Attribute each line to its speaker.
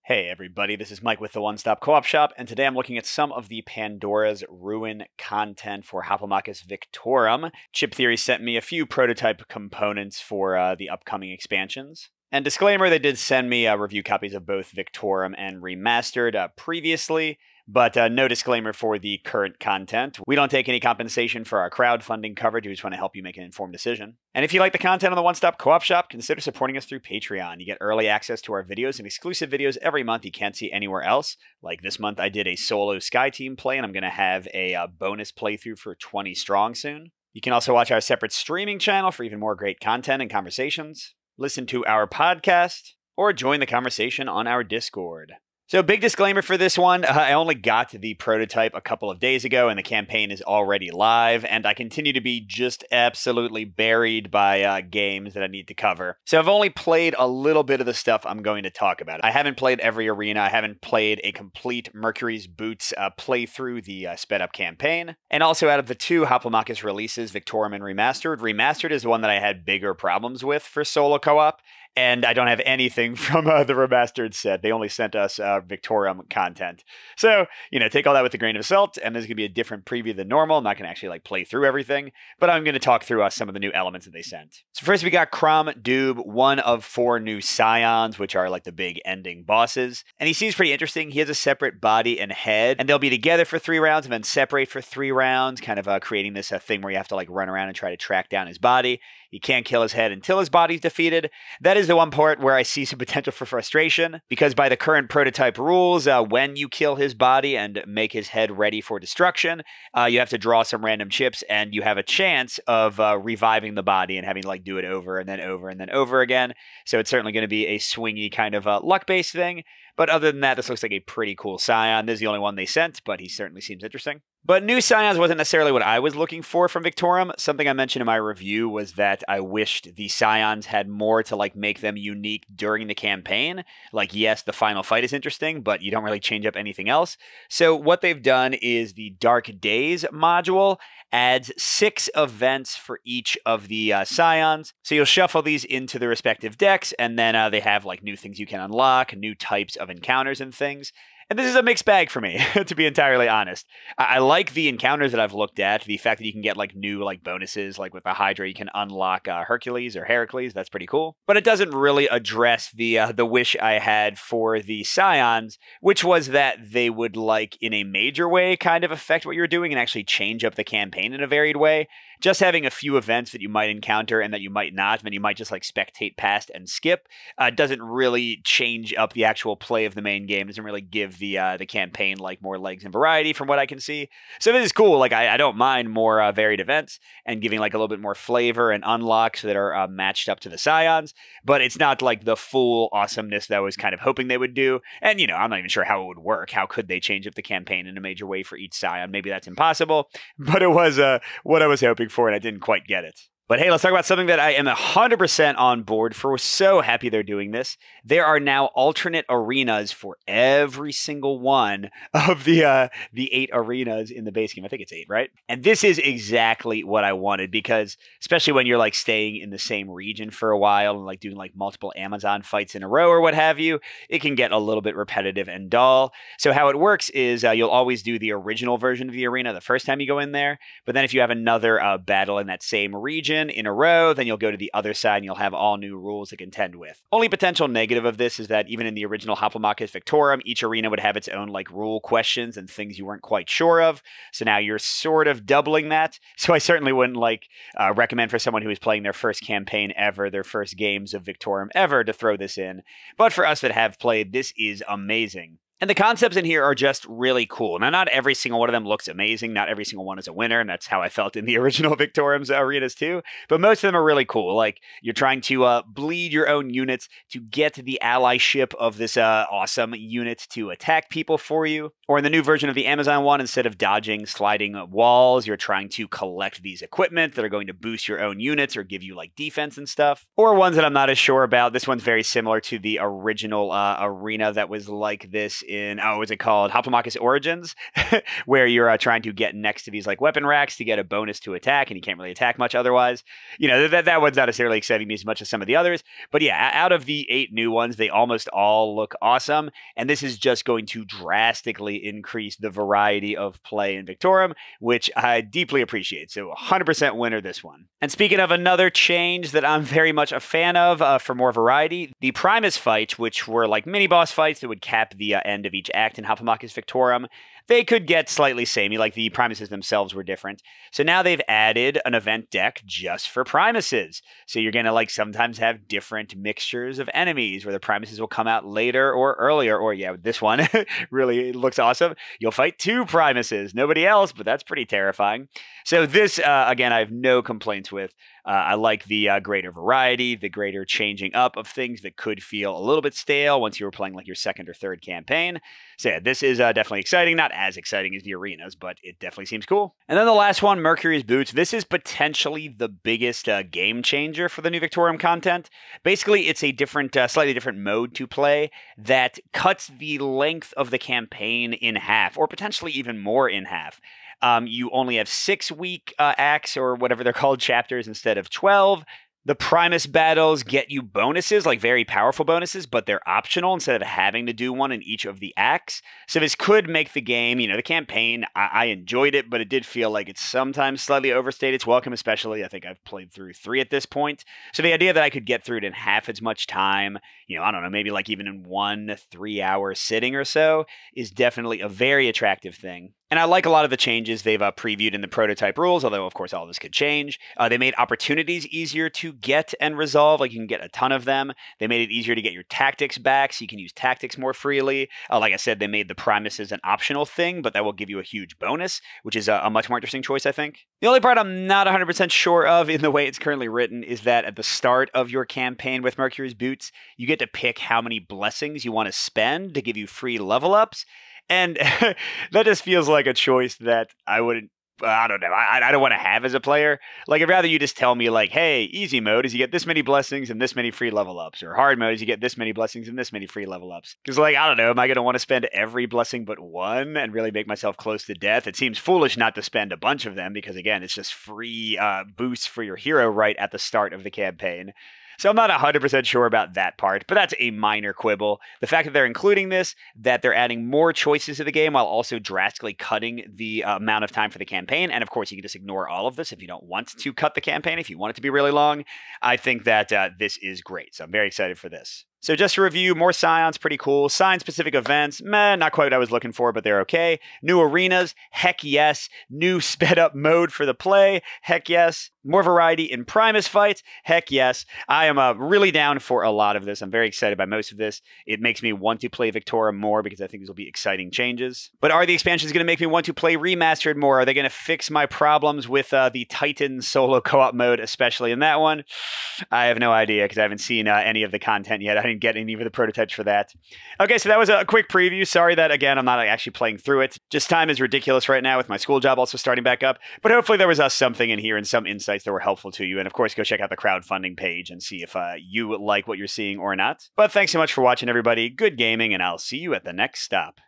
Speaker 1: Hey everybody, this is Mike with the One Stop Co-op Shop, and today I'm looking at some of the Pandora's Ruin content for Hoplomachus Victorum. Chip Theory sent me a few prototype components for the upcoming expansions. And disclaimer, they did send me review copies of both Victorum and Remastered previously, but no disclaimer for the current content. We don't take any compensation for our crowdfunding coverage. We just want to help you make an informed decision. And if you like the content on the One Stop Co-op Shop, consider supporting us through Patreon. You get early access to our videos and exclusive videos every month you can't see anywhere else. Like this month, I did a solo Sky Team play, and I'm going to have a bonus playthrough for 20 Strong soon. You can also watch our separate streaming channel for even more great content and conversations, listen to our podcast, or join the conversation on our Discord. So big disclaimer for this one, I only got the prototype a couple of days ago and the campaign is already live, and I continue to be just absolutely buried by games that I need to cover. So I've only played a little bit of the stuff I'm going to talk about. I haven't played every arena, I haven't played a complete Mercurys Boots playthrough, the sped up campaign. And also out of the two Hoplomachus releases, Victorum and Remastered is the one that I had bigger problems with for solo co-op. And I don't have anything from the remastered set. They only sent us Victorum content. So, take all that with a grain of salt, and there's going to be a different preview than normal. I'm not going to actually play through everything, but I'm going to talk through some of the new elements that they sent. So first we got Dube, one of 4 new Scions, which are like the big ending bosses. And he seems pretty interesting. He has a separate body and head, and they'll be together for 3 rounds and then separate for 3 rounds, kind of creating this thing where you have to run around and try to track down his body. You can't kill his head until his body's defeated. That is the one part where I see some potential for frustration, because by the current prototype rules, when you kill his body and make his head ready for destruction, you have to draw some random chips, and you have a chance of reviving the body and having to do it over and then over and then over again. So it's certainly going to be a swingy kind of luck-based thing. But other than that, this looks like a pretty cool Scion. This is the only one they sent, but he certainly seems interesting. But new Scions wasn't necessarily what I was looking for from Victorum. Something I mentioned in my review was that I wished the Scions had more to make them unique during the campaign. Yes, the final fight is interesting, but you don't really change up anything else. So what they've done is the Dark Days module adds 6 events for each of the Scions. So you'll shuffle these into the respective decks, and then they have new things you can unlock, new types of encounters and things. And this is a mixed bag for me, to be entirely honest. I like the encounters that I've looked at. The fact that you can get new bonuses, with the Hydra, you can unlock Hercules or Heracles. That's pretty cool. But it doesn't really address the wish I had for the Scions, which was that they would in a major way kind of affect what you're doing and actually change up the campaign in a varied way. Just having a few events that you might encounter and that you might not, and then you might just spectate past and skip, doesn't really change up the actual play of the main game. Doesn't really give the campaign more legs and variety from what I can see. So this is cool. I don't mind more varied events and giving a little bit more flavor and unlocks that are matched up to the Scions, but it's not the full awesomeness that I was kind of hoping they would do. And I'm not even sure how it would work. How could they change up the campaign in a major way for each Scion? Maybe that's impossible, but it was what I was hoping for, and I didn't quite get it. But hey, let's talk about something that I am 100% on board for. We're so happy they're doing this. There are now alternate arenas for every single one of the 8 arenas in the base game. I think it's 8, right? And this is exactly what I wanted, because especially when you're staying in the same region for a while and doing multiple Amazon fights in a row or what have you, it can get a little bit repetitive and dull. So how it works is you'll always do the original version of the arena the first time you go in there, but then if you have another battle in that same region in a row, then you'll go to the other side and you'll have all new rules to contend with. Only potential negative of this is that even in the original Hoplomachus Victorum, each arena would have its own rule questions and things you weren't quite sure of. So now you're sort of doubling that. So I certainly wouldn't recommend for someone who is playing their first campaign ever, their first games of Victorum ever, to throw this in. But for us that have played, this is amazing. And the concepts in here are just really cool. Now, not every single one of them looks amazing. Not every single one is a winner, and that's how I felt in the original Victorum's arenas too. But most of them are really cool. You're trying to bleed your own units to get the allyship of this awesome unit to attack people for you. Or in the new version of the Amazon one, instead of dodging sliding walls, you're trying to collect these equipment that are going to boost your own units or give you defense and stuff. Or ones that I'm not as sure about. This one's very similar to the original arena that was like this in, oh, is it called Hoplomachus Origins, where you're trying to get next to these like weapon racks to get a bonus to attack, and you can't really attack much otherwise. You know, that one's not necessarily exciting me as much as some of the others. But yeah, out of the 8 new ones, they almost all look awesome. And this is just going to drastically increase the variety of play in Victorum, which I deeply appreciate. So 100% winner this one. And speaking of another change that I'm very much a fan of for more variety, the Primus fights, which were like mini boss fights that would cap the end of each act in Hoplomachus Victorum, they could get slightly samey, like the Primuses themselves were different. So now they've added an event deck just for Primuses. So you're going to like sometimes have different mixtures of enemies where the Primuses will come out later or earlier. Or yeah, this one really looks awesome. You'll fight 2 Primuses, nobody else, but that's pretty terrifying. So this, again, I have no complaints with. I like the greater variety, the greater changing up of things that could feel a little bit stale once you were playing like your second or third campaign. So yeah, this is definitely exciting. Not as exciting as the arenas, but it definitely seems cool. And then the last one, Mercurys Boots. This is potentially the biggest game changer for the new Victorum content. Basically, it's a different, slightly different mode to play that cuts the length of the campaign in half, or potentially even more in half. You only have 6-week acts or whatever they're called, chapters, instead of 12. The Primus battles get you bonuses, like very powerful bonuses, but they're optional instead of having to do one in each of the acts. So this could make the game, you know, the campaign, I enjoyed it, but it did feel like it's sometimes slightly overstayed its welcome, especially I think I've played through 3 at this point. So the idea that I could get through it in half as much time, you know, I don't know, maybe like even in 1 3-hour sitting or so, is definitely a very attractive thing. And I like a lot of the changes they've previewed in the prototype rules, although, of course, all this could change. They made opportunities easier to get and resolve, like you can get a ton of them. They made it easier to get your tactics back, so you can use tactics more freely. Like I said, they made the Primuses an optional thing, but that will give you a huge bonus, which is a much more interesting choice, I think. The only part I'm not 100% sure of in the way it's currently written is that at the start of your campaign with Mercurys Boots, you get to pick how many blessings you want to spend to give you free level ups. And that just feels like a choice that I wouldn't, I don't know, I don't want to have as a player. Like, I'd rather you just tell me, like, hey, easy mode is you get this many blessings and this many free level ups. Or hard mode is you get this many blessings and this many free level ups. Because, like, I don't know, am I going to want to spend every blessing but one and really make myself close to death? It seems foolish not to spend a bunch of them because, again, it's just free boosts for your hero right at the start of the campaign. So I'm not 100% sure about that part, but that's a minor quibble. The fact that they're including this, that they're adding more choices to the game while also drastically cutting the amount of time for the campaign, and of course you can just ignore all of this if you don't want to cut the campaign, if you want it to be really long, I think that this is great. So I'm very excited for this. So just to review, more Scions, pretty cool. Sign-specific events, meh, not quite what I was looking for, but they're okay. New arenas, heck yes. New sped-up mode for the play, heck yes. More variety in Primus fights, heck yes. I am really down for a lot of this. I'm very excited by most of this. It makes me want to play Victorum more because I think these will be exciting changes. But are the expansions going to make me want to play Remastered more? Are they going to fix my problems with the Titan solo co-op mode, especially in that one? I have no idea because I haven't seen any of the content yet. I didn't get any of the prototypes for that. Okay, so that was a quick preview. Sorry that, again, I'm not actually playing through it. Just time is ridiculous right now with my school job also starting back up. But hopefully there was something in here and some insights that were helpful to you. And of course, go check out the crowdfunding page and see if you like what you're seeing or not. But thanks so much for watching, everybody. Good gaming, and I'll see you at the next stop.